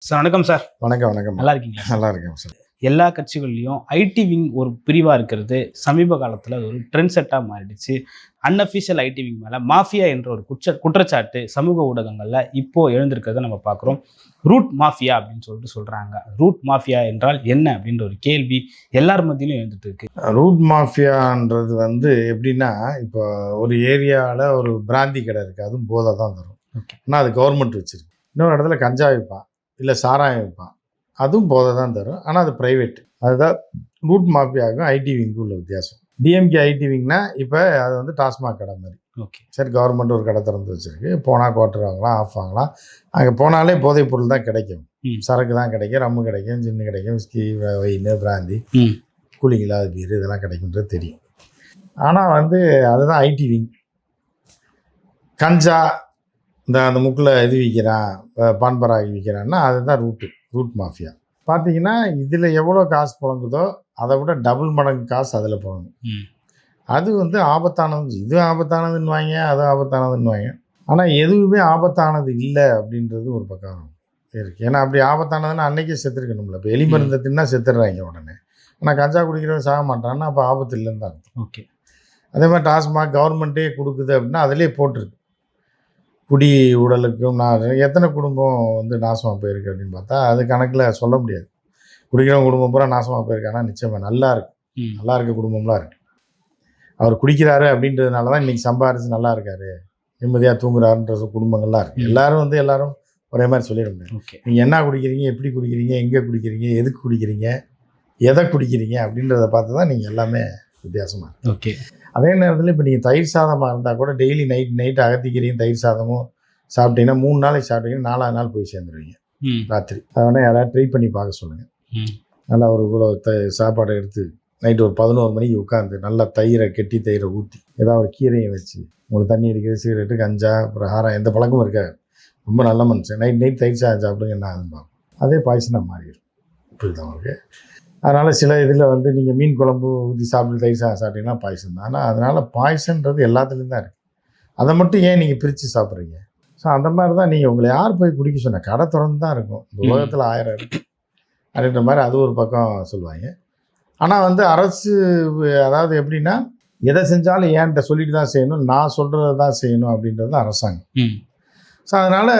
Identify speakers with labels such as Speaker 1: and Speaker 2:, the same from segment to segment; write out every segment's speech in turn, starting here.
Speaker 1: Sir வணக்கம் sir.
Speaker 2: வணக்கம் வணக்கம்.
Speaker 1: நல்லா இருக்கீங்களா?
Speaker 2: நல்லா இருக்கேன் சார்.
Speaker 1: எல்லா கட்சிகள்லையும் ஐடி விங் ஒரு பிரிவாக இருக்கிறது சமீப காலத்தில் ஒரு ட்ரெண்ட் செட்டாக மாறிடுச்சு. அன்அஃபிஷியல் ஐடி விங் மேலே மாஃபியா என்ற ஒரு குற்றச்சாட்டு சமூக ஊடகங்களில் இப்போது எழுந்திருக்கிறத நம்ம பார்க்குறோம். ரூட் மாஃபியா அப்படின்னு சொல்லிட்டு சொல்கிறாங்க. ரூட் மாஃபியா என்றால் என்ன அப்படின்ற ஒரு கேள்வி எல்லார் மத்தியிலும் எழுந்துட்டு இருக்கு.
Speaker 2: ரூட் மாஃபியான்றது எப்படின்னா, இப்போ ஒரு ஏரியாவில் ஒரு பிராந்தி கடை இருக்குது, அதுவும் போதை தான் தரும். ஆனால் அது கவர்மெண்ட் வச்சுருக்கு. இன்னொரு இடத்துல கஞ்சா விற்பான், இல்லை சாராயம் விற்பான், அதுவும் போதை தான் தரும், ஆனால் அது ப்ரைவேட். அதுதான் ரூட் மாஃபியாவுக்கும் ஐடி விங்கும் உள்ள வித்தியாசம். டிஎம்கே ஐடி விங்னா இப்போ அது டாஸ்மாக் கடை மாதிரி.
Speaker 1: ஓகே,
Speaker 2: சரி, கவர்மெண்ட் ஒரு கடை திறந்து வச்சுருக்கு, போனால் குவார்டர் வாங்கலாம், ஆஃப் வாங்கலாம். அங்கே போனாலே போதைப் பொருள் தான் கிடைக்கும், சரக்கு தான் கிடைக்கும், ரம்மு கிடைக்கும், ஜின்னு கிடைக்கும், விஸ்கி, ஒயின், பிராந்தி, கூலிங் இல்லாத பீர், இதெல்லாம் கிடைக்கும்ன்றது தெரியும். ஆனால் அதுதான் ஐடி விங். கஞ்சா அந்த முக்கில் இது விற்கிறான், பான்பராகி விற்கிறான்னா அதுதான் ரூட் மாஃபியா. பார்த்தீங்கன்னா இதில் எவ்வளோ காசு புழங்குதோ அதை விட டபுள் மடங்கு காசு அதில் புழங்கும். அது ஆபத்தானது. இது ஆபத்தானதுன்னுவாங்க, அது ஆபத்தானதுன்னுவாங்க. ஆனால் எதுவுமே ஆபத்தானது இல்லை அப்படின்றது ஒரு பக்கம் இருக்குது. ஏன்னா அப்படி ஆபத்தானதுன்னா அன்றைக்கே செத்துருக்கணும்ல. இப்போ எலி மருந்தை தின்னா செத்துடுறாங்க உடனே. ஆனால் கஞ்சா குடிக்கிறவன் சாக மாட்டான்னா அப்போ ஆபத்து இல்லைன்னு தான் இருக்கும்.
Speaker 1: ஓகே, அதே
Speaker 2: மாதிரி டாஸ்மாக் கவர்மெண்ட்டே கொடுக்குது அப்படின்னா அதிலே போட்டிருக்கு குடி உடலுக்கும். எத்தனை குடும்பம் நாசமாக போயிருக்கு அப்படின்னு பார்த்தா அது கணக்கில் சொல்ல முடியாது. குடிக்கிறவங்க குடும்பம் பூரா நாசமாக போயிருக்கானா நிச்சயமாக நல்லா இருக்க குடும்பம்லாம் இருக்குது. அவர் குடிக்கிறாரு அப்படின்றதுனால தான் இன்றைக்கி சம்பாரிச்சு நல்லா இருக்காரு, நிம்மதியாக தூங்குறாருன்ற குடும்பங்கள்லாம் இருக்குது. எல்லாரும் ஒரே மாதிரி சொல்லிட முடியாது. நீங்கள் என்ன குடிக்கிறீங்க, எப்படி குடிக்கிறீங்க, எங்கே குடிக்கிறீங்க, எதுக்கு குடிக்கிறீங்க, எதை குடிக்கிறீங்க அப்படின்றத பார்த்து தான் நீங்கள் எல்லாமே வித்தியாசமாக இருக்குது.
Speaker 1: ஓகே,
Speaker 2: அதே நேரத்தில் இப்போ நீங்கள் தயிர் சாதமாக இருந்தால் கூட டெய்லி நைட்டு அகத்திக்கிறீங்க தயிர் சாதமும் சாப்பிட்டீங்கன்னா 3 நாளைக்கு சாப்பிட்டீங்கன்னா 4ஆவது நாள் போய் சேர்ந்துருவீங்க ராத்திரி. அதை வேணால் யாராவது ட்ரை பண்ணி பார்க்க சொல்லுங்கள். நல்லா ஒரு இவ்வளோ சாப்பாடை எடுத்து நைட்டு ஒரு 11 மணிக்கு உட்காந்து நல்லா கெட்டி தயிரை ஊற்றி ஏதாவது ஒரு கீரையை வச்சு உங்களுக்கு தண்ணி அடிக்கிறது, சிகரெட்டு, கஞ்சா, அப்புறம் ஹாரம், எந்த பழக்கமும் இருக்காது. ரொம்ப நல்ல மனுஷன். நைட் தயிர் சாதம் சாப்பிடுங்க, என்ன ஆகுதுன்னு பார்க்கும். அதே பாய்ச்சனாக மாறிடும். புரியுது உங்களுக்கு? அதனால் சில இதில் நீங்கள் மீன் குழம்பு ஊற்றி சாப்பிட்டு தயிர் சாப்பிட்டீங்கன்னா பாய்சன் தான். ஆனால் அதனால் பாய்சன்றது எல்லாத்துலேயும் தான் இருக்குது. அதை மட்டும் ஏன் நீங்கள் பிரித்து சாப்பிட்றீங்க? ஸோ அந்த மாதிரி தான் நீங்கள் உங்களை யார் போய் குடிக்க சொன்ன, கடை திறந்து தான் இருக்கும். இந்த உலகத்தில் 1000 இருக்குது அப்படின்ற மாதிரி அது ஒரு பக்கம் சொல்லுவாங்க. ஆனால் அரசு அதாவது எப்படின்னா எதை செஞ்சாலும் ஏன்ட்ட சொல்லிட்டு தான் செய்யணும், நான் சொல்கிறத தான் செய்யணும் அப்படின்றது தான் அரசாங்கம். ஸோ அதனால்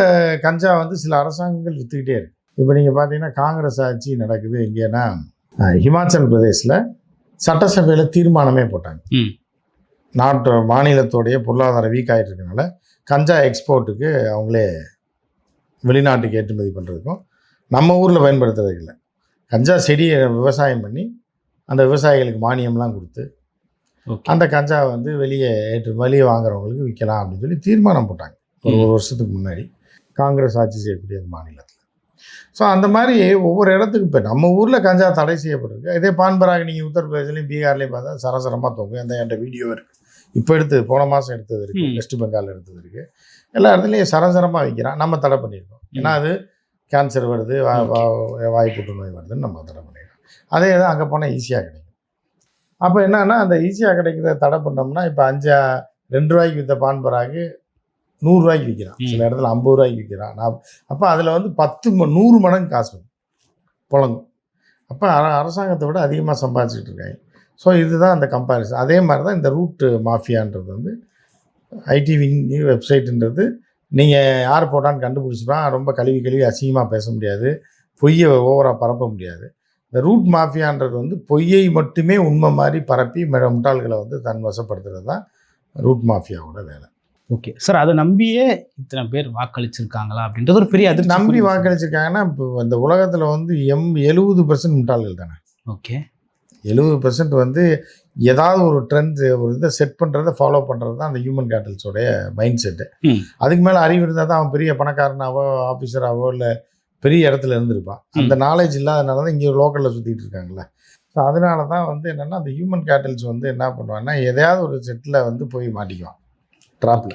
Speaker 2: கஞ்சா சில அரசாங்கங்கள் விற்றுக்கிட்டே இருக்குது. இப்போ நீங்கள் பார்த்தீங்கன்னா காங்கிரஸ் ஆட்சி நடக்குது எங்கேன்னா ஹிமாச்சல் பிரதேசில் சட்டசபையில் தீர்மானமே போட்டாங்க. மாநிலத்தோடைய பொருளாதாரம் வீக் ஆகிட்டு இருக்கனால கஞ்சா எக்ஸ்போர்ட்டுக்கு அவங்களே வெளிநாட்டுக்கு ஏற்றுமதி பண்ணுறதுக்கும் நம்ம ஊரில் பயன்படுத்துறதுக்கு இல்லை, கஞ்சா செடியை விவசாயம் பண்ணி அந்த விவசாயிகளுக்கு மானியம்லாம் கொடுத்து அந்த கஞ்சா வெளியே வாங்குறவங்களுக்கு விற்கலாம் அப்படின்னு சொல்லி தீர்மானம் போட்டாங்க ஒரு வருஷத்துக்கு முன்னாடி காங்கிரஸ் ஆட்சி செய்யக்கூடிய மாநிலத்தில். ஸோ அந்த மாதிரி ஒவ்வொரு இடத்துக்கு இப்போ நம்ம ஊரில் கஞ்சா தடை செய்யப்பட்டிருக்கு. இதே பான்பராக நீங்கள் உத்தரப்பிரதேசிலையும் பீகார்லேயும் பார்த்தா சரசரமாக தொங்கும். என்கிட்ட வீடியோ இருக்குது, இப்போ போன மாதம் எடுத்தது இருக்குது, வெஸ்ட் பெங்கால் எடுத்தது இருக்குது. எல்லா இடத்துலையும் சரசரமாக வைக்கிறான். நம்ம தடை பண்ணியிருக்கோம். ஏன்னா அது கேன்சர் வருது, வாய் புற்றுநோய் வருதுன்னு நம்ம தடை பண்ணிடுறோம். அதே தான் அங்கே போனால் ஈஸியாக கிடைக்கும். அப்போ என்னன்னா அந்த ஈஸியாக கிடைக்கிறத தடை பண்ணோம்னா இப்போ 2 ரூபாய்க்கு விற்ற பான்பராகு 100 ரூபாய்க்கு விற்கிறான், சில இடத்துல 50 ரூபாய்க்கு விற்கிறான். அப்போ அதில் 100 மடங்கு காசு புழங்கும். அப்போ அரசாங்கத்தை விட அதிகமாக சம்பாதிச்சுட்டு இருக்காங்க. ஸோ இதுதான் அந்த கம்பேரிசன். அதே மாதிரி தான் இந்த ரூட் மாஃபியான்றது ஐடி விங் வெப்சைட்டுன்றது நீங்கள் யார் போட்டான்னு கண்டுபிடிச்சிப்பா. ரொம்ப கழுவி அசிங்கமாக பேச முடியாது, பொய்யை ஓவராக பரப்ப முடியாது. இந்த ரூட் மாஃபியான்றது பொய்யை மட்டுமே உண்மை மாதிரி பரப்பி முட்டாள்களை தன் வசப்படுத்துறது தான் ரூட் மாஃபியாவோட வேலை.
Speaker 1: ஓகே சார், அதை நம்பியே இத்தனை பேர் வாக்களிச்சிருக்காங்களா அப்படின்றது ஒரு பெரிய அதிர்ச்சி.
Speaker 2: நம்பி வாக்களிச்சிருக்காங்கன்னா இப்போ இந்த உலகத்தில் 70% முட்டாள்கள் தானே.
Speaker 1: ஓகே,
Speaker 2: 70% ஏதாவது ஒரு ட்ரெண்ட், ஒரு இதை செட் பண்ணுறதை ஃபாலோ பண்ணுறது தான் அந்த ஹியூமன் கேட்டல்ஸோடைய மைண்ட் செட்டு. அதுக்கு மேலே அறிவு இருந்தால் தான் அவன் பெரிய பணக்காரனாவோ ஆஃபீஸராகவோ இல்லை பெரிய இடத்துல இருந்திருப்பான். அந்த நாலேஜ் இல்லாதனால தான் இங்கே லோக்கலில் சுற்றிட்டு இருக்காங்களே. ஸோ அதனால தான் என்னென்னா அந்த ஹியூமன் கேட்டல்ஸ் என்ன பண்ணுவான்னா எதையாவது ஒரு செட்டில் போய் மாட்டிக்குவான் ட்ராப்பில்.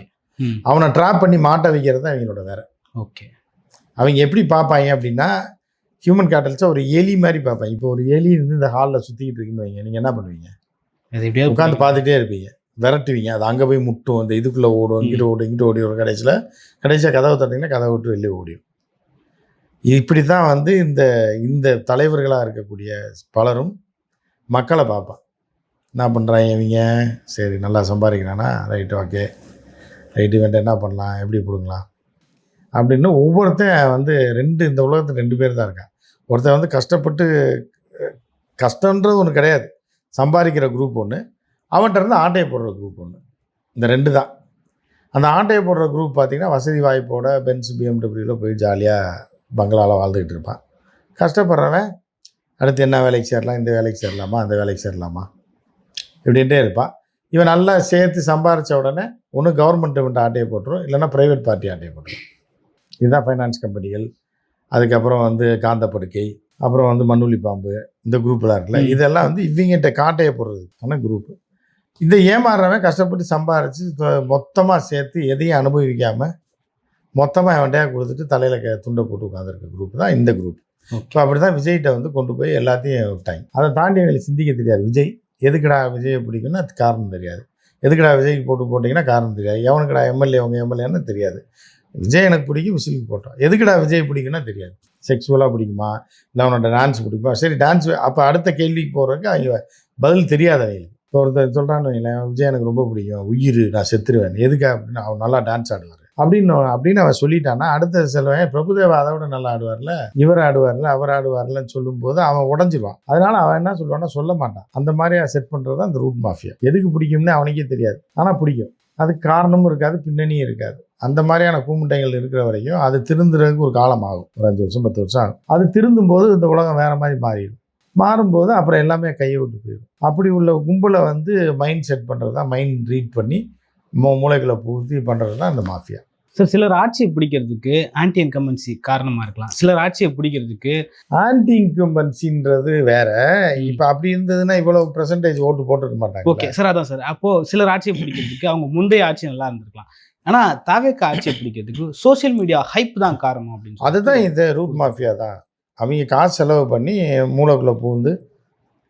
Speaker 2: அவனை ட்ராப் பண்ணி மாட்ட வைக்கிறது தான் அவங்களோட வேறு.
Speaker 1: ஓகே,
Speaker 2: அவங்க எப்படி பார்ப்பாங்க அப்படின்னா ஹியூமன் கேட்டல்ஸை ஒரு எலி மாதிரி பார்ப்பாங்க. இப்போ ஒரு எலி இந்த ஹாலில் சுற்றிக்கிட்டு இருக்குன்னு வைங்க, நீங்கள் என்ன பண்ணுவீங்க? உட்காந்து பார்த்துட்டே இருப்பீங்க, விரட்டுவீங்க. அது அங்கே போய் முட்டும், அந்த இதுக்குள்ளே ஓடும், இங்கிட்ட ஓடி ஒரு கடைசியாக கதவை தட்டிங்கன்னா கதவை விட்டு வெளியே ஓடிடும். இப்படி தான் வந்து இந்த இந்த தலைவர்களாக இருக்கக்கூடிய பலரும் மக்களை பார்ப்பான். என்ன பண்ணுறாங்க இவங்க, சரி நல்லா சம்பாதிக்கிறானா, ரைட்டு ஓகே, ரைட்டு இவன்ட்ட என்ன பண்ணலாம், எப்படி பிடுங்கலாம் அப்படின்னு ஒவ்வொருத்தன் வந்து இந்த உலகத்தில் 2 பேர் தான் இருக்கான். ஒருத்தன் வந்து கஷ்டப்பட்டு, கஷ்டன்றது ஒன்று கிடையாது, சம்பாதிக்கிற குரூப் ஒன்று, அவன்கிட்ட இருந்து ஆட்டையை போடுற குரூப் ஒன்று. இந்த 2 தான். அந்த ஆட்டையை போடுற குரூப் பார்த்திங்கன்னா வசதி வாய்ப்போட பென்ஸ் பிஎம்டபிள்யூவில் போய் ஜாலியாக பங்களாவில் வாழ்ந்துக்கிட்டு இருப்பான். கஷ்டப்படுறவன் அடுத்து என்ன வேலைக்கு சேரலாம், இந்த வேலைக்கு சேரலாமா, அந்த வேலைக்கு சேரலாமா இப்படின்ட்டே இருப்பான். இவன் நல்லா சேர்த்து சம்பாரித்த உடனே ஒன்று கவர்மெண்ட் ஆட்டையை போட்டுரும், இல்லைன்னா ப்ரைவேட் பார்ட்டி ஆட்டையை போட்டுரும். இதுதான் ஃபைனான்ஸ் கம்பெனிகள், அதுக்கப்புறம் வந்து காந்தப்படுக்கை, அப்புறம் வந்து மண்ணுளி பாம்பு, இந்த குரூப்லாம் இருக்குல்ல, இதெல்லாம் வந்து இவங்கிட்ட காட்டையை போடுறதுக்கான குரூப்பு. இதை ஏமாறுறவன் கஷ்டப்பட்டு சம்பாரித்து மொத்தமாக சேர்த்து எதையும் அனுபவிக்காமல் மொத்தமாக அவன்கிட்ட கொடுத்துட்டு தலையில் துண்டை போட்டு உட்காந்துருக்க குரூப் தான் இந்த குரூப். இப்போ அப்படி தான் விஜய்கிட்ட வந்து கொண்டு போய் எல்லாத்தையும் விட்டாங்க. அதை தாண்டி அவங்களுக்கு சிந்திக்க தெரியாது. விஜய் எதுக்குடா விஜயை பிடிக்குன்னா அது காரணம் தெரியாது, எதுக்குடா விஜய்க்கு போட்டிங்கன்னா காரணம் தெரியாது, எவனுக்குடா எம்எல்ஏ அவங்க எம்எல்ஏன்னு தெரியாது. விஜய் எனக்கு பிடிக்கும், விசிலுக்கு போட்டோம். எதுக்குடா விஜய் பிடிக்குன்னா தெரியாது. செக்ஸுவலாக பிடிக்குமா, இல்லை அவனோட டான்ஸ் பிடிக்குமா, சரி டான்ஸ். அப்போ அடுத்த கேள்விக்கு போகிறதுக்கு அவங்க பதில் தெரியாதவங்களுக்கு. இப்போ ஒருத்தர் சொல்கிறான்னு வைங்களேன், விஜய் எனக்கு ரொம்ப பிடிக்கும், உயிர், நான் செத்துருவேன், எதுக்கா அப்படின்னு, அவன் நல்லா டான்ஸ் ஆடுவார் அப்படின்னு அவன் சொல்லிட்டான்னா அடுத்த செல்வன் பிரபுதேவா அதை விட நல்லா ஆடுவார்ல, இவர் ஆடுவார்ல, அவர் ஆடுவார்லன்னு சொல்லும்போது அவன் உடஞ்சிருவான். அதனால அவன் என்ன சொல்லுவான்னா சொல்ல மாட்டான். அந்த மாதிரியா செட் பண்ணுறது தான் அந்த ரூட் மாஃபியா. எதுக்கு பிடிக்கும்னு அவனுக்கே தெரியாது, ஆனால் பிடிக்கும். அதுக்கு காரணமும் இருக்காது, பின்னணியும் இருக்காது. அந்த மாதிரியான கூமுட்டைகள் இருக்கிற வரைக்கும் அது திருந்துறதுக்கு ஒரு காலம் ஆகும், ஒரு 5 வருஷம் 10 வருஷம் ஆகும். அது திருந்தும் போது இந்த உலகம் வேறு மாதிரி மாறிடும். மாறும்போது அப்புறம் எல்லாமே கையை விட்டு போயிடும். அப்படி உள்ள கும்பலை வந்து மைண்ட் செட் பண்ணுறது தான், மைண்ட் ரீட் பண்ணி மூளைகளை பூர்த்தி பண்ணுறது தான் இந்த மாஃபியா.
Speaker 1: சார், சிலர் ஆட்சியை பிடிக்கிறதுக்கு ஆன்டி இன்கம்பன்சி காரணமாக இருக்கலாம், சிலர் ஆட்சியை பிடிக்கிறதுக்கு
Speaker 2: ஆன்டி இன்கம்பன்சின்றது வேற. இப்போ அப்படி இருந்ததுன்னா இவ்வளோ பெர்சன்டேஜ் ஓட்டு போட்டிருக்க மாட்டாங்க.
Speaker 1: ஓகே சார், அதான் சார். அப்போது சிலர் ஆட்சியை பிடிக்கிறதுக்கு அவங்க முந்தைய ஆட்சி நல்லா இருந்திருக்கலாம், ஆனால் தாவேக்கா ஆட்சியை பிடிக்கிறதுக்கு சோசியல் மீடியா ஹைப் தான் காரணம் அப்படின்னு.
Speaker 2: அதுதான் இந்த ரூட் மாஃபியா தான். அவங்க காசு செலவு பண்ணி மூளைக்குள்ளே பூந்து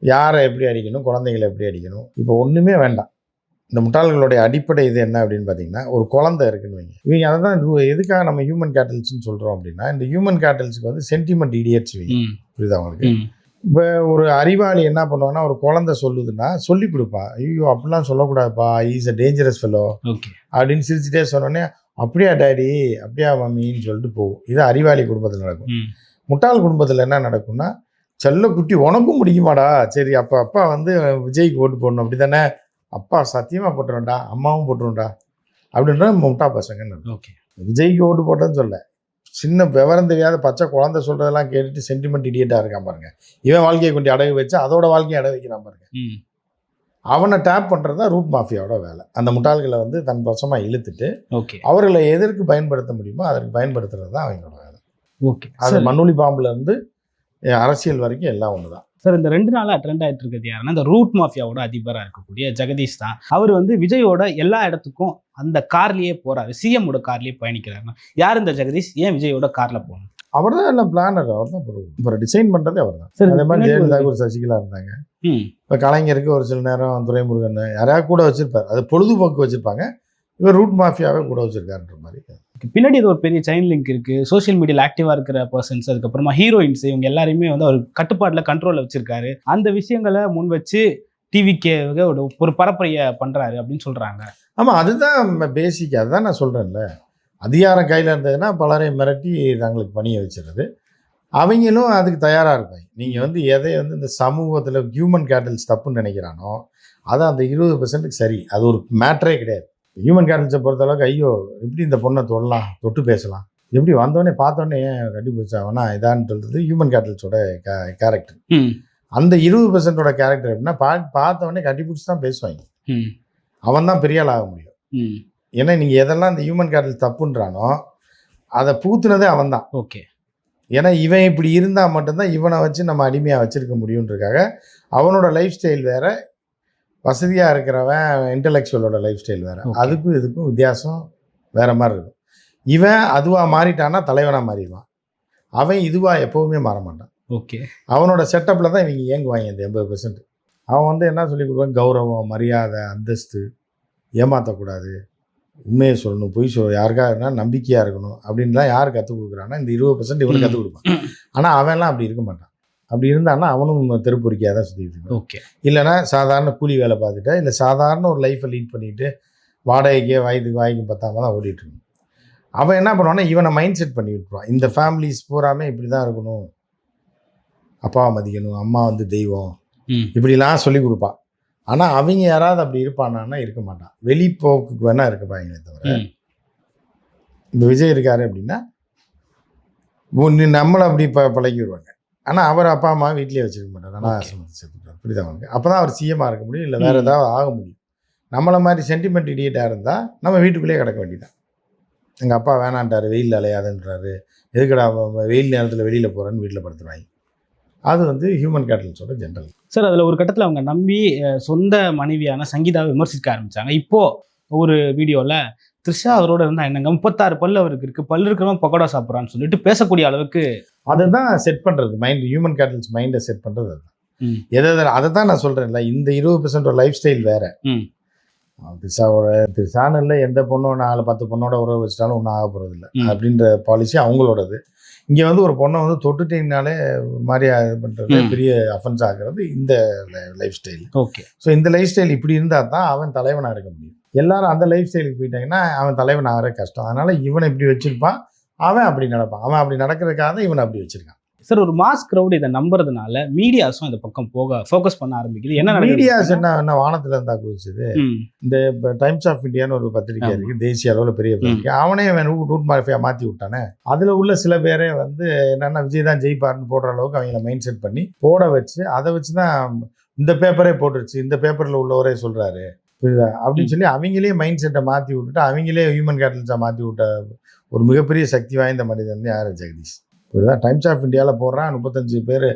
Speaker 2: யாரை எப்படி அடிக்கணும், குழந்தைங்களை எப்படி அடிக்கணும், இப்போ ஒன்றுமே வேண்டாம். இந்த முட்டாள்களுடைய அடிப்படை இது என்ன அப்படின்னு பார்த்தீங்கன்னா, ஒரு குழந்தை இருக்குன்னு வைங்க, இவங்க அதை தான் எதுக்காக நம்ம ஹியூமன் கேட்டல்ஸ்ன்னு சொல்கிறோம் அப்படின்னா, இந்த ஹியூமன் கேட்டல்ஸுக்கு வந்து சென்டிமெண்ட் இடியட்ஸ் வைங்க, புரியுதா அவங்களுக்கு. இப்போ ஒரு அறிவாளி என்ன பண்ணுவாங்கன்னா, ஒரு குழந்தை சொல்லுதுன்னா சொல்லி கொடுப்பா, ஐயோ அப்படிலாம் சொல்லக்கூடாதுப்பா, இஸ் அ டேஞ்சரஸ் ஃபெலோ அப்படின்னு சிரிச்சுட்டே சொன்னோடனே அப்படியா டேடி, அப்படியா மம்மின்னு சொல்லிட்டு போகும். இது அறிவாளி குடும்பத்தில் நடக்கும். முட்டாள் குடும்பத்தில் என்ன நடக்கும்னா, செல்ல குட்டி உனக்கும் முடிக்குமாடா, சரி அப்போ அப்பா வந்து விஜய்க்கு ஓட்டு போடணும், அப்படி தானே, அப்பா சத்தியமாக போட்டுருவேன்டா, அம்மாவும் போட்டுருவேன்டா அப்படின்ற முட்டா பசங்கன்னு.
Speaker 1: ஓகே,
Speaker 2: விஜய்க்கு ஓட்டு போட்டேன்னு சொல்ல, சின்ன விவரம் தெரியாத பச்சை குழந்தை சொல்கிறதெல்லாம் கேட்டுட்டு சென்டிமெண்ட் இடியேட்டாக இருக்கான் பாருங்க. இவன் வாழ்க்கையை கொண்டு அடகு வச்சு அதோட வாழ்க்கையை அடகு வைக்கிறான் பாருங்க. அவனை டேப் பண்ணுறது தான் ரூட் மாஃபியாவோட வேலை. அந்த முட்டாள்களை வந்து தன் பசமாக இழுத்துட்டு அவர்களை எதற்கு பயன்படுத்த முடியுமோ அதற்கு பயன்படுத்துறது தான் அவங்களோட வேலை.
Speaker 1: ஓகே,
Speaker 2: அது மண்ணுளி பாம்புலேருந்து அரசியல் வரைக்கும் எல்லாம் ஒன்று தான்.
Speaker 1: சார், இந்த 2 நாளாக ட்ரெண்ட் ஆகிட்டு இருக்கிறது யாருன்னா, இந்த ரூட் மாஃபியாவோட அதிபராக இருக்கக்கூடிய ஜெகதீஷ் தான். அவர் வந்து விஜயோட எல்லா இடத்துக்கும் அந்த கார்லேயே போகிறாரு, சிஎம்மோட கார்லேயே பயணிக்கிறாருன்னா யார் இந்த ஜெகதீஷ், ஏன் விஜயோட காரில் போகணும்?
Speaker 2: அவர் தான் எல்லாம் பிளானர், அவர் தான் இப்போ டிசைன் பண்ணுறதே அவர் தான். சரி, அதே மாதிரி ஜெயலலிதா ஒரு சசிகலா இருந்தாங்க. இப்போ கலைஞருக்கு ஒரு சில நேரம் துரைமுருகன் யாரையாவது கூட வச்சுருப்பார், அது பொழுதுபோக்கு வச்சுருப்பாங்க. இவர் ரூட் மாஃபியாவே கூட வச்சுருக்காருன்ற மாதிரி.
Speaker 1: பின்னாடி இது ஒரு பெரிய செயின் லிங்க் இருக்குது. சோஷியல் மீடியாவில் ஆக்டிவாக இருக்கிற பர்சன்ஸ், அதுக்கப்புறமா ஹீரோயின்ஸ், இவங்க எல்லாரையுமே வந்து அவர் கட்டுப்பாட்டில் கண்ட்ரோலில் வச்சுருக்காரு. அந்த விஷயங்களை முன் வச்சு டிவிக்கே ஒரு பரப்புரையை பண்ணுறாரு அப்படின்னு சொல்கிறாங்க.
Speaker 2: ஆமாம், அதுதான் பேசிக். அதுதான் நான் சொல்கிறேன்ல, அதிகாரம் கையில் இருந்ததுன்னா பலரையும் மிரட்டி தங்களுக்கு பணியை வச்சுருது. அவங்களும் அதுக்கு தயாராக இருப்பாங்க. நீங்கள் வந்து எதை வந்து இந்த சமூகத்தில் ஹியூமன் கேட்டல்ஸ் தப்புன்னு நினைக்கிறானோ அது அந்த 20% சரி, அது ஒரு மேட்டரே கிடையாது. ஹியூமன் கேட்டல்ஸை பொறுத்தளவுக்கு ஐயோ எப்படி இந்த பொண்ணை தொடலாம், தொட்டு பேசலாம், எப்படி வந்தோடனே பார்த்தோன்னே ஏன் கட்டிப்பிடிச்சாவனா இதான்னு சொல்கிறது ஹியூமன் கேட்டல்ஸோட கேரக்டர். அந்த 20%ஓட கேரக்டர் எப்படின்னா, பார்த்தவொடனே கட்டிப்பிடிச்சி தான் பேசுவாங்க. அவன் தான் பெரிய ஆள் ஆக முடியும். ஏன்னா நீங்கள் எதெல்லாம் இந்த ஹியூமன் கேட்டல் தப்புன்றானோ அதை பூத்துனதே அவன் தான்.
Speaker 1: ஓகே,
Speaker 2: ஏன்னா இவன் இப்படி இருந்தால் மட்டும்தான் இவனை வச்சு நம்ம அடிமையாக வச்சுருக்க முடியுன்றதுக்காக அவனோட லைஃப் ஸ்டைல் வேறு, வசதியாக இருக்கிறவன் இன்டலெக்சுவலோட லைஃப் ஸ்டைல் வேறு. அதுக்கும் இதுக்கும் வித்தியாசம் வேறு மாதிரி இருக்கும். இவன் அதுவாக மாறிட்டான்னா தலைவனாக மாறிடுவான், அவன் இதுவாக எப்போவுமே மாற மாட்டான்.
Speaker 1: ஓகே,
Speaker 2: அவனோட செட்டப்பில் தான் இவங்க இயங்குவாங்க. இந்த 80% அவன் வந்து என்ன சொல்லி கொடுப்பான், கௌரவம், மரியாதை, அந்தஸ்து, ஏமாற்றக்கூடாது, உண்மையை சொல்லணும், பொய் யாருக்காருன்னா நம்பிக்கையாக இருக்கணும் அப்படின்லாம் யார் கற்றுக் கொடுக்குறான்னா இந்த 20% இவனுக்கு கற்றுக் கொடுப்பான். ஆனால் அவன்லாம் அப்படி இருக்க மாட்டான். அப்படி இருந்தான்னா அவனும் தெருப்பொறிக்கையாக தான் சுற்றிட்டு இருக்கான்.
Speaker 1: ஓகே.
Speaker 2: இல்லைனா சாதாரண கூலி வேலை பார்த்துட்டு இல்லை சாதாரண ஒரு லைஃப்பை லீட் பண்ணிட்டு வாடகைக்கே வாய்க்கு பத்தாம தான் ஓடிட்டு இருக்கணும். அவன் என்ன பண்ணுவான்னா இவனை மைண்ட் செட் பண்ணி விட்டுருவான். இந்த ஃபேமிலிஸ் பூராமே இப்படி தான் இருக்கணும், அப்பாவை மதிக்கணும், அம்மா வந்து தெய்வம், இப்படிலாம் சொல்லி கொடுப்பான். ஆனால் அவங்க யாராவது அப்படி இருப்பானான்னா இருக்க மாட்டான். வெளிப்போக்குக்கு வேணா இருக்கப்பாங்களே தவிர. இந்த விஜய் இருக்காரு அப்படின்னா நம்மளை அப்படி பழகி விடுவாங்க. ஆனால் அவர் அப்பா அம்மா வீட்லேயே வச்சுருக்க மாட்டார். ஆனால் ஆசிரமத்தை சேர்த்துட்டார். புரியுதா அவனுக்கு? அப்போ தான் அவர் சிஎம்மாக இருக்க முடியும், இல்லை வேறு ஏதாவது ஆக முடியும். நம்மளை மாதிரி சென்டிமெண்ட் இடியேட்டாக இருந்தால் நம்ம வீட்டுக்குள்ளேயே கிடக்க வேண்டியதான். எங்கள் அப்பா வேணான்ட்டார், வெயில் அலையாதுன்றாரு, எதுக்கடா வெயில் நேரத்தில் வெளியில் போகிறேன்னு வீட்டில் படுத்துருவாங்க. அது வந்து ஹியூமன் கேட்டல்ஸோட ஜென்ரல்.
Speaker 1: சார் அதில் ஒரு கட்டத்தில் அவங்க நம்பி சொந்த மனைவியான சங்கீதாவை விமர்சிக்க ஆரம்பித்தாங்க. இப்போது ஒரு வீடியோவில் த்ரிஷா அவரோட இருந்தால் என்னங்க 36 பல்லு அவருக்கு இருக்குது, பல்லு இருக்கிறவன் பக்கோடா சாப்பிட்றான்னு சொல்லிட்டு பேசக்கூடிய அளவுக்கு
Speaker 2: அதுதான் செட் பண்ணுறது. மைண்ட் ஹியூமன் கேட்டல்ஸ் மைண்டை செட் பண்ணுறது அதுதான். அதை தான் நான் சொல்கிறேன்ல, இந்த 20% லைஃப் ஸ்டைல் வேறு. த்ரிஷான்னு இல்லை, எந்த பொண்ணும் 4-10 பொண்ணோட உறவு வச்சிட்டாலும் ஒன்றும் ஆக போகிறது இல்லை அப்படின்ற பாலிசி அவங்களோடது. இங்கே வந்து ஒரு பொண்ணை வந்து தொட்டுட்டிங்கனாலே ஒரு மாதிரி இது பண்ணுறது பெரிய அஃபென்ஸ் ஆகிறது இந்த லைஃப் ஸ்டைல்.
Speaker 1: ஓகே.
Speaker 2: ஸோ இந்த லைஃப் ஸ்டைல் இப்படி இருந்தால் தான் அவன் தலைவனாக இருக்க முடியும். எல்லாரும் அந்த லைஃப் ஸ்டைலுக்கு போயிட்டாங்கன்னா அவன் தலைவன் ஆகிற கஷ்டம். அதனால் இவனை இப்படி வச்சுருப்பான், அவன் அப்படி நடப்பான். அவன் அப்படி நடக்கிறதுக்காக தான் இவனை அப்படி வச்சுருக்கான்.
Speaker 1: சார் ஒரு மாஸ் க்ரௌட் இதை நம்புறதுனால மீடியாஸும் இந்த பக்கம் ஃபோக்கஸ் பண்ண ஆரம்பிக்குது. என்ன
Speaker 2: மீடியாஸ் என்ன வானத்தில் இருந்தா குதிச்சுது. இந்த டைம்ஸ் ஆஃப் இந்தியான்னு ஒரு பத்திரிக்கை இருக்குது, தேசிய அளவில் பெரிய பத்திரிக்கை. அவனே ரூட் மாஃபியா மாற்றி விட்டானே. அதில் உள்ள சில பேரே வந்து என்னென்னா விஜய் தான் ஜெயிப்பார்னு போடுற அளவுக்கு அவங்கள மைண்ட் செட் பண்ணி போட வச்சு அதை வச்சு தான் இந்த பேப்பரே போட்டுருச்சு, இந்த பேப்பரில் உள்ளவரே சொல்கிறாரு, புரியுதா அப்படின்னு சொல்லி அவங்களே மைண்ட் செட்டை மாற்றி விட்டுட்டு அவங்களே ஹியூமன் கேட்டல்ஸை மாற்றி விட்ட ஒரு மிகப்பெரிய சக்தி வாய்ந்த மனிதன் யார்? ஜெகதீஷ். புரியுதா? டைம்ஸ் ஆஃப் இந்தியாவில் போடுறான் 35 பேர்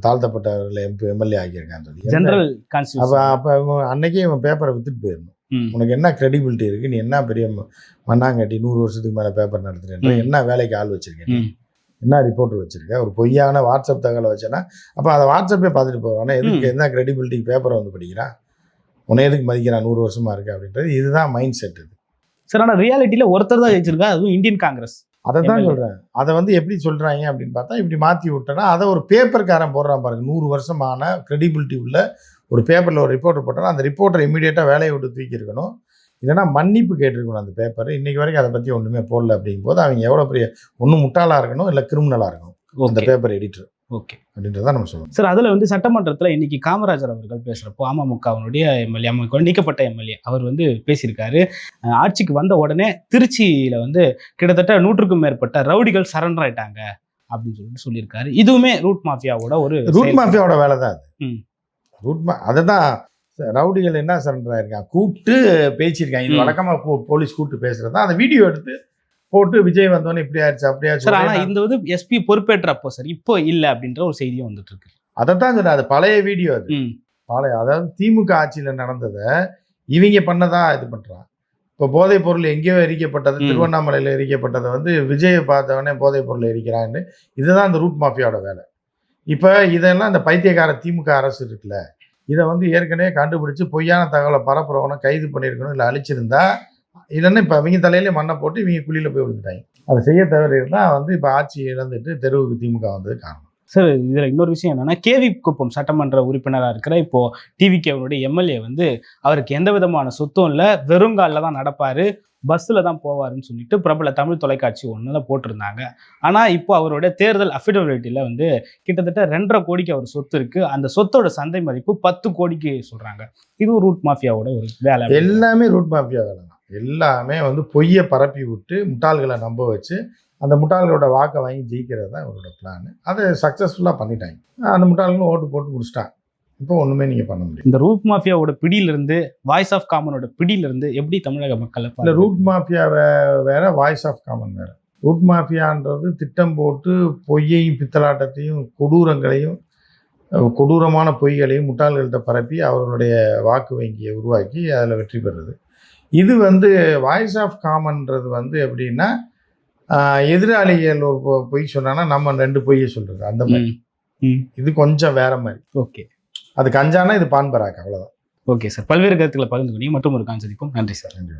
Speaker 2: தாழ்த்தப்பட்டவர்கள் எம்எல்ஏ ஆகியிருக்கான்னு சொல்லி.
Speaker 1: ஜெனரல்
Speaker 2: அப்போ அன்னைக்கே இவன் பேப்பரை வித்துட்டு போயிடணும். உனக்கு என்ன கிரெடிபிலிட்டி இருக்குது? நீ என்ன பெரிய மண்ணாங்கட்டி 100 வருஷத்துக்கு மேலே பேப்பர் நடத்துறேன், என்ன வேலைக்கு ஆள் வச்சிருக்கேன், என்ன ரிப்போர்ட்டர் வச்சிருக்கேன், ஒரு பொய்யான வாட்ஸ்அப் தகவலை வச்சேன்னா அப்போ அதை வாட்ஸ்அப்பே பார்த்துட்டு போவான். ஆனால் எதுக்கு என்ன கிரெடிபிலிட்டிக்கு பேப்பரை வந்து படிக்கிறான், உன்னை எதுக்கு மதிக்கிறான், 100 வருஷமா இருக்கு அப்படின்றது. இதுதான் மைண்ட் செட். இது
Speaker 1: சார். ஆனால் ரியாலிட்டியில் ஒருத்தர் தான் ஜெயிச்சிருக்கா, அதுவும் இந்தியன் காங்கிரஸ்.
Speaker 2: அதை தான் சொல்கிறேன். அதை வந்து எப்படி சொல்கிறாங்க அப்படின்னு பார்த்தா இப்படி மாற்றி விட்டோன்னா அதை ஒரு பேப்பர்காரன் போடுறான் பாருங்க. 100 வருஷமான கிரெடிபிலிட்டி உள்ள ஒரு பேப்பரில் ஒரு ரிப்போர்ட்டர் போட்டோன்னா அந்த ரிப்போர்ட்டர் இமீடியட்டாக வேலையை விட்டு தூக்கியிருக்கணும், இல்லைனா மன்னிப்பு கேட்டிருக்கணும் அந்த பேப்பர். இன்றைக்கி வரைக்கும் அதை பற்றி ஒன்றுமே போடல. அப்படிங்கும்போது அவங்க எவ்வளோ பெரிய ஒன்றும் முட்டாளாக இருக்கணும், இல்லை கிரிமினலாக இருக்கணும் அந்த பேப்பர் எடிட்டர்.
Speaker 1: ஓகே.
Speaker 2: அப்படின்றத நம்ம சொல்லுவோம்
Speaker 1: சார். அதில் வந்து சட்டமன்றத்தில் இன்னைக்கு காமராஜர் அவர்கள் பேசுகிறப்போ அமமுகவினுடைய எம்எல்ஏ, நீக்கப்பட்ட எம்எல்ஏ, அவர் வந்து பேசியிருக்காரு. ஆட்சிக்கு வந்த உடனே திருச்சியில் வந்து கிட்டத்தட்ட 100க்கும் மேற்பட்ட ரவுடிகள் சரண்டர் ஆயிட்டாங்க அப்படின்னு சொல்லியிருக்காரு. இதுவுமே ரூட் மாஃபியாவோட
Speaker 2: ரூட் மாஃபியாவோட வேலை தான் அது. அதை தான் ரவுடிகள் என்ன சரண்டர் ஆயிருக்காங்க, கூப்பிட்டு பேசியிருக்காங்க. இது வழக்கமாக போலீஸ் கூப்பிட்டு பேசுறது தான். அந்த வீடியோ எடுத்து போட்டு விஜய் வந்தோன்னே இப்படி ஆயிடுச்சு அப்படி ஆயிடுச்சு.
Speaker 1: ஆனால் இந்த வந்து எஸ்பி பொறுப்பேற்றப்போ சார் இப்போ இல்லை அப்படின்ற ஒரு செய்தியும் வந்துட்டு இருக்கு.
Speaker 2: அதை தான் சொன்னேன், அது பழைய வீடியோ. அது பழைய, அதாவது திமுக ஆட்சியில் நடந்ததை இவங்க பண்ணதா இது பண்ணுறான். இப்போ போதைப் பொருள் எங்கேயோ எரிக்கப்பட்டது, திருவண்ணாமலையில் எரிக்கப்பட்டதை வந்து விஜயை பார்த்தவொடனே போதைப் பொருள் எரிக்கிறான்னு. இதுதான் இந்த ரூட் மாஃபியாவோட வேலை. இப்போ இதெல்லாம் இந்த பைத்தியக்கார திமுக அரசு இருக்குல்ல, இதை வந்து ஏற்கனவே கண்டுபிடிச்சு பொய்யான தகவலை பரப்புறவனை கைது பண்ணியிருக்கணும், இல்லை அழிச்சிருந்தா. இல்லைன்னா இப்போ அவங்க தலையிலே மண்ணை போட்டு இவங்க குழியில் போய் விழுந்துட்டாங்க. அதை செய்ய தவறி இருந்தால் வந்து இப்போ ஆட்சி இழந்துட்டு தெருவுக்கு திமுக வந்தது காரணம்.
Speaker 1: சார் இதில் இன்னொரு விஷயம் என்னன்னா, கேவி குப்பம் சட்டமன்ற உறுப்பினராக இருக்கிற இப்போ டிவிகேவனுடைய எம்எல்ஏ வந்து அவருக்கு எந்த விதமான சொத்தும் இல்லை, வெறுங்காலில் தான் நடப்பார், பஸ்ஸில் தான் போவாருன்னு சொல்லிட்டு பிரபல தமிழ் தொலைக்காட்சி ஒன்றில் போட்டிருந்தாங்க. ஆனால் இப்போ அவருடைய தேர்தல் அஃபிடவிட்டியில் வந்து கிட்டத்தட்ட 2.5 கோடிக்கு அவர் சொத்து இருக்குது. அந்த சொத்தோட சந்தை மதிப்பு 10 கோடிக்கு சொல்கிறாங்க. இதுவும் ரூட் மாஃபியாவோட ஒரு வேலை.
Speaker 2: எல்லாமே ரூட் மாஃபியா வேலை தான். எல்லாமே வந்து பொய்யை பரப்பி விட்டு முட்டாள்களை நம்ப வச்சு அந்த முட்டாள்களோட வாக்கை வாங்கி ஜெயிக்கிறது தான் இவரோட பிளான். அதை சக்ஸஸ்ஃபுல்லாக பண்ணிட்டாங்க. அந்த முட்டாள்களும் ஓட்டு போட்டு முடிச்சிட்டாங்க. இப்போ ஒன்றுமே நீங்கள் பண்ண முடியும்.
Speaker 1: இந்த ரூட் மாஃபியாவோட பிடியிலிருந்து, வாய்ஸ் ஆஃப் காமனோட பிடியிலிருந்து எப்படி தமிழக மக்கள்?
Speaker 2: இல்லை, ரூட் மாஃபியா வேற, வாய்ஸ் ஆஃப் காமன் வேற. ரூட் மாஃபியான்றது திட்டம் போட்டு பொய்யையும் பித்தலாட்டத்தையும் கொடூரங்களையும் கொடூரமான பொய்களையும் முட்டாள்கள்கிட்ட பரப்பி அவர்களுடைய வாக்கு வங்கியை உருவாக்கி அதில் வெற்றி பெறுறது. இது வந்து வாய்ஸ் ஆஃப் காமன்றது வந்து எப்படின்னா, எதிராளிகள் ஒரு பொய் சொன்னாங்கன்னா நம்ம 2 பொய்யை சொல்றது, அந்த மாதிரி. இது கொஞ்சம் வேற மாதிரி.
Speaker 1: ஓகே.
Speaker 2: அது கஞ்சானா இது பான்பராக், அவ்வளோதான்.
Speaker 1: ஓகே சார், பல்வேறு கருத்துக்களை பகிர்ந்து கொண்டீங்க. மற்றும் ஒரு கான் சந்திப்போம். நன்றி சார்.
Speaker 2: நன்றி.